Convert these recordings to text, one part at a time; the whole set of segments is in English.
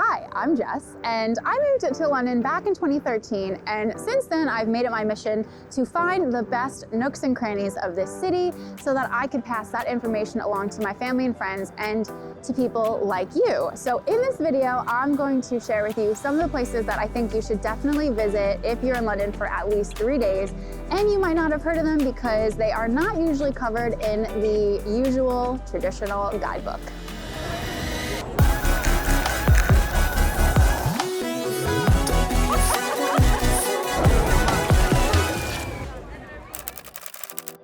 Hi, I'm Jess, and I moved to London back in 2013, and since then I've made it my mission to find the best nooks and crannies of this city so that I could pass that information along to my family and friends and to people like you. So in this video, I'm going to share with you some of the places that I think you should definitely visit if you're in London for at least 3 days, and you might not have heard of them because they are not usually covered in the usual traditional guidebook.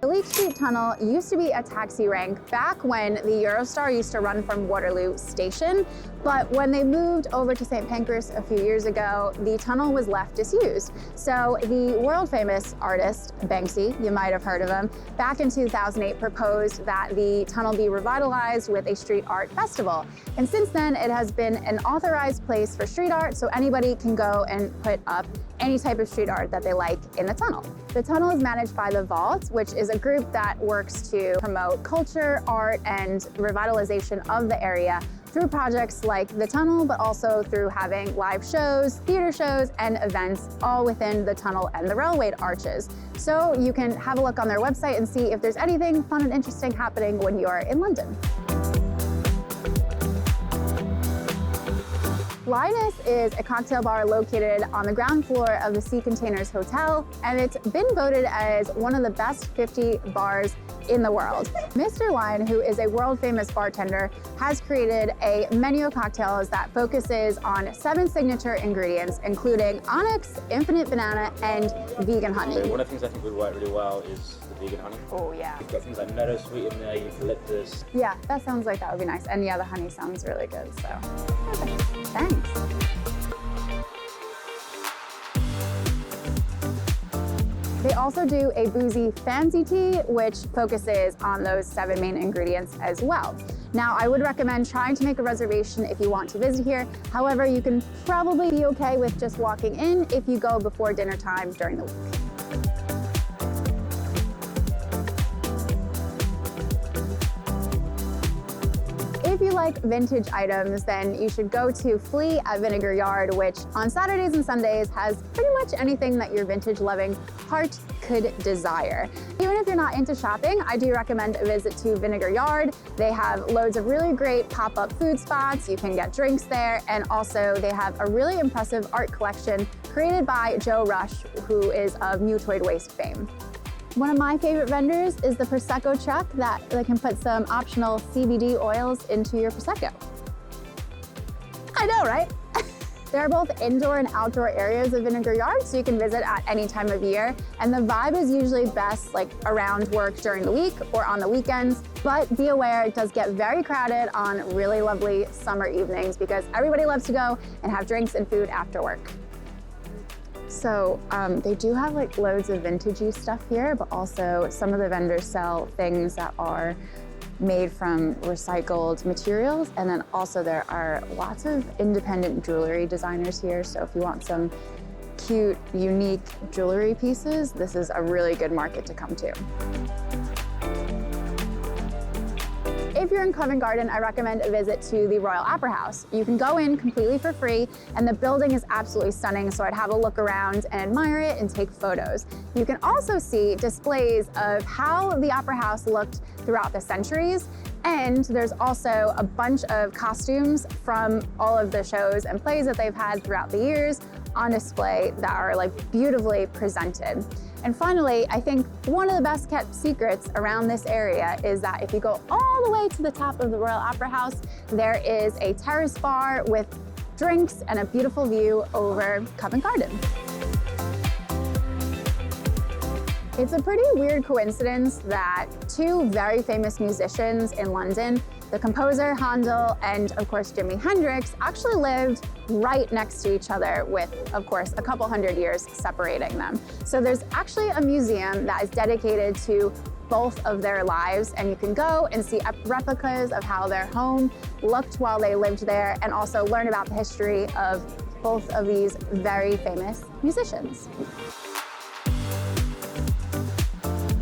The Leake Street Tunnel used to be a taxi rank back when the Eurostar used to run from Waterloo Station, but when they moved over to St. Pancras a few years ago, the tunnel was left disused. So the world famous artist, Banksy, you might have heard of him, back in 2008 proposed that the tunnel be revitalized with a street art festival. And since then, it has been an authorized place for street art, so anybody can go and put up any type of street art that they like in the tunnel. The tunnel is managed by The Vault, which is a group that works to promote culture, art, and revitalization of the area through projects like the tunnel, but also through having live shows, theater shows, and events all within the tunnel and the railway arches. So you can have a look on their website and see if there's anything fun and interesting happening when you're in London. LYANESS is a cocktail bar located on the ground floor of the Sea Containers Hotel, and it's been voted as one of the best 50 bars in the world. Mr. Lion, who is a world famous bartender, has created a menu of cocktails that focuses on 7 signature ingredients, including onyx, infinite banana, and vegan honey. One of the things I think would work really well is the vegan honey. Oh yeah. You've got things like meadow sweet in there, eucalyptus. Yeah, that sounds like that would be nice. And yeah, the honey sounds really good, so perfect. Thanks. They also do a boozy fancy tea, which focuses on those 7 main ingredients as well. Now, I would recommend trying to make a reservation if you want to visit here. However, you can probably be okay with just walking in if you go before dinner time during the week. If you like vintage items, then you should go to FLEA at Vinegar Yard, which on Saturdays and Sundays has pretty much anything that your vintage-loving heart could desire. Even if you're not into shopping, I do recommend a visit to Vinegar Yard. They have loads of really great pop-up food spots. You can get drinks there, and also they have a really impressive art collection created by Joe Rush, who is of Mutoid Waste fame. One of my favorite vendors is the Prosecco truck that can put some optional CBD oils into your Prosecco. I know, right? There are both indoor and outdoor areas of Vinegar Yard, so you can visit at any time of year. And the vibe is usually best like around work during the week or on the weekends. But be aware, it does get very crowded on really lovely summer evenings because everybody loves to go and have drinks and food after work. So they do have like loads of vintagey stuff here, but also some of the vendors sell things that are made from recycled materials. And then also there are lots of independent jewelry designers here. So if you want some cute, unique jewelry pieces, this is a really good market to come to. If you're in Covent Garden, I recommend a visit to the Royal Opera House. You can go in completely for free, and the building is absolutely stunning, so I'd have a look around and admire it and take photos. You can also see displays of how the Opera House looked throughout the centuries, and there's also a bunch of costumes from all of the shows and plays that they've had throughout the years on display that are like beautifully presented. And finally, I think one of the best kept secrets around this area is that if you go all the way to the top of the Royal Opera House, there is a terrace bar with drinks and a beautiful view over Covent Garden. It's a pretty weird coincidence that 2 very famous musicians in London, the composer Handel and of course Jimi Hendrix, actually lived right next to each other with, of course, a couple hundred years separating them. So there's actually a museum that is dedicated to both of their lives, and you can go and see replicas of how their home looked while they lived there, and also learn about the history of both of these very famous musicians.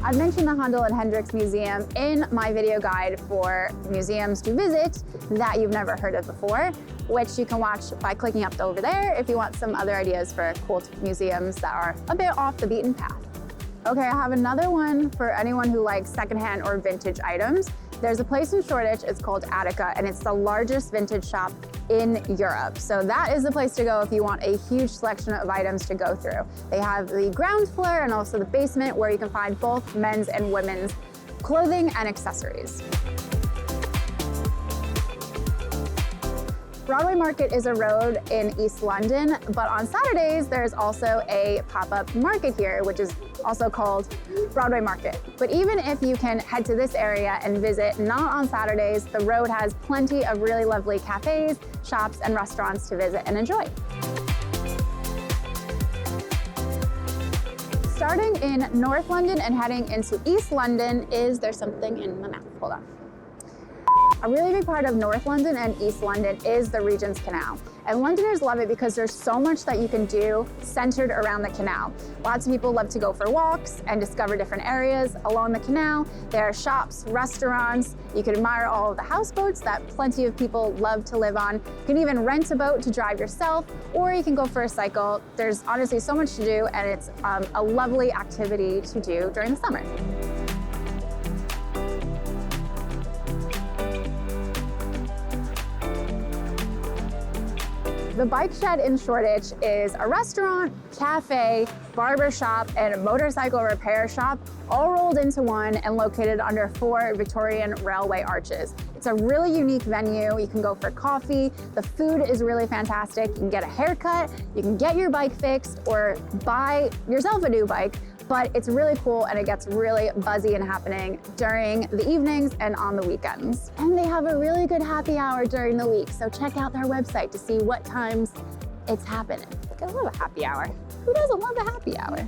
I've mentioned the Handel and Hendrix Museum in my video guide for museums to visit that you've never heard of before. which you can watch by clicking up over there if you want some other ideas for cool museums that are a bit off the beaten path. Okay, I have another one for anyone who likes secondhand or vintage items. There's a place in Shoreditch, it's called ATIKA, and it's the largest vintage shop in Europe. So that is the place to go if you want a huge selection of items to go through. They have the ground floor and also the basement where you can find both men's and women's clothing and accessories. Broadway Market is a road in East London, but on Saturdays, there's also a pop-up market here, which is also called Broadway Market. But even if you can head to this area and visit not on Saturdays, the road has plenty of really lovely cafes, shops, and restaurants to visit and enjoy. Starting in North London and heading into East London there's something in my mouth, hold on. A really big part of North London and East London is the Regent's Canal. And Londoners love it because there's so much that you can do centered around the canal. Lots of people love to go for walks and discover different areas along the canal. There are shops, restaurants. You can admire all of the houseboats that plenty of people love to live on. You can even rent a boat to drive yourself, or you can go for a cycle. There's honestly so much to do, and it's a lovely activity to do during the summer. The Bike Shed in Shoreditch is a restaurant, cafe, barber shop, and motorcycle repair shop, all rolled into one and located under 4 Victorian railway arches. It's a really unique venue. You can go for coffee. The food is really fantastic. You can get a haircut, you can get your bike fixed, or buy yourself a new bike. But it's really cool and it gets really buzzy and happening during the evenings and on the weekends. And they have a really good happy hour during the week, so check out their website to see what times it's happening. I love a happy hour. Who doesn't love a happy hour?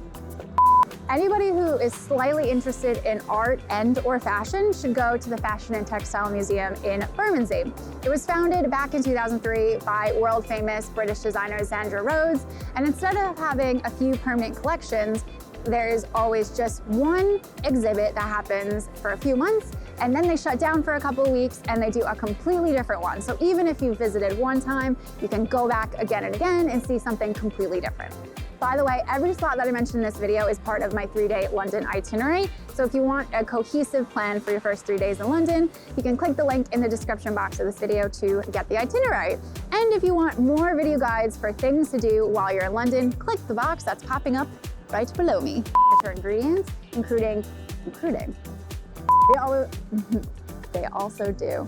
Anybody who is slightly interested in art and or fashion should go to the Fashion and Textile Museum in Bermondsey. It was founded back in 2003 by world famous British designer Sandra Rhodes, and instead of having a few permanent collections, there is always just one exhibit that happens for a few months, and then they shut down for a couple of weeks and they do a completely different one. So even if you visited one time, you can go back again and again and see something completely different. By the way, every slot that I mentioned in this video is part of my 3-day London itinerary. So if you want a cohesive plan for your first 3 days in London, you can click the link in the description box of this video to get the itinerary. And if you want more video guides for things to do while you're in London, click the box that's popping up right below me. For ingredients, including they also do